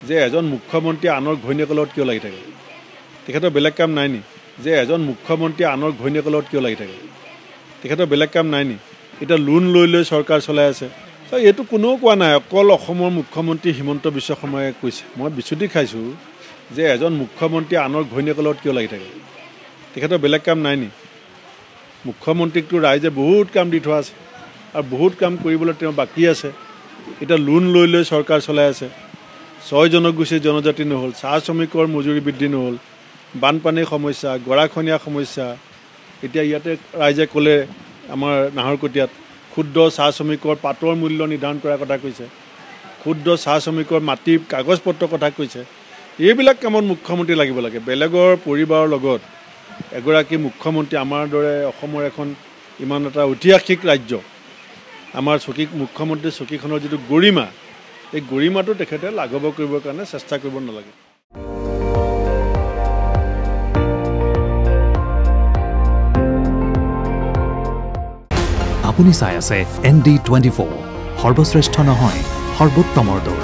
যে এজন মুখ্যমন্ত্ৰী আনৰ ঘৈণীয়েকৰ লগত কিয় লাগি থাকে তেখেতৰ বেলেগ কাম নাই নি যে এজন মুখ্যমন্ত্ৰী আনৰ ঘৈণীয়েকৰ লগত কিয় লাগি থাকে তেখেতৰ বেলেগ কাম নাই নি এটা লোন লৈ চৰকাৰ চলাই আছে এইটো কোনেও কোৱা নাই অকল অসমৰ মুখ্যমন্ত্ৰী হিমন্ত বিশ্ব শৰ্মাই কৈছে মই বিচুতি খাইছোঁ যে এজন মুখ্যমন্ত্ৰী আনৰ ঘৈণীয়েকৰ লগত কিয় লাগি থাকে তেখেতৰ বেলেগ কাম নাই নি মুখ্যমন্ত্ৰীকটো ৰাইজে বহুত কাম দি থোৱা আছে আৰু বহুত কাম কৰিবলৈ তেওঁ বাকী আছে এটা লোন লৈ চৰকাৰ চলাই আছে 6 জনগোষ্ঠী জনজাতি নহ'ল চাহ শ্ৰমিকৰ মজুৰি বৃদ্ধি নহ'ল বানপানীৰ সমস্যা গৰাখহনীয়া সমস্যা এতিয়া ইয়াতে ৰাইজে ক'লে আমাৰ নাহৰকটীয়াত ক্ষুদ্ৰ চাহ শ্ৰমিকৰ পাতৰ মূল্য নিৰ্ধাৰণ কৰাৰ কথা কৈছে ক্ষুদ্ৰ চাহ শ্ৰমিকৰ মাটিৰ কাগজ পত্ৰৰ কথা কৈছে এইবিলাক কামত মুখ্যমন্ত্ৰী লাগিব লাগে বেলেগৰ পৰিবাৰৰ লগত এগৰাকী মুখ্যমন্ত্ৰী আমাৰ দৰে অসমৰ এখন ইমান এটা ঐতিহাসিক ৰাজ্য আমাৰ মুখ্যমন্ত্ৰী চকীখনৰ যিটো গৰিমা এই গৰিমাটো তেখেতে লাঘৱ কৰিবৰ কাৰণে চেষ্টা কৰিব নালাগে আপুনি চাই আছে ND24 সৰ্বশ্ৰেষ্ঠ নহয় সৰ্বোত্তমৰ দৌৰ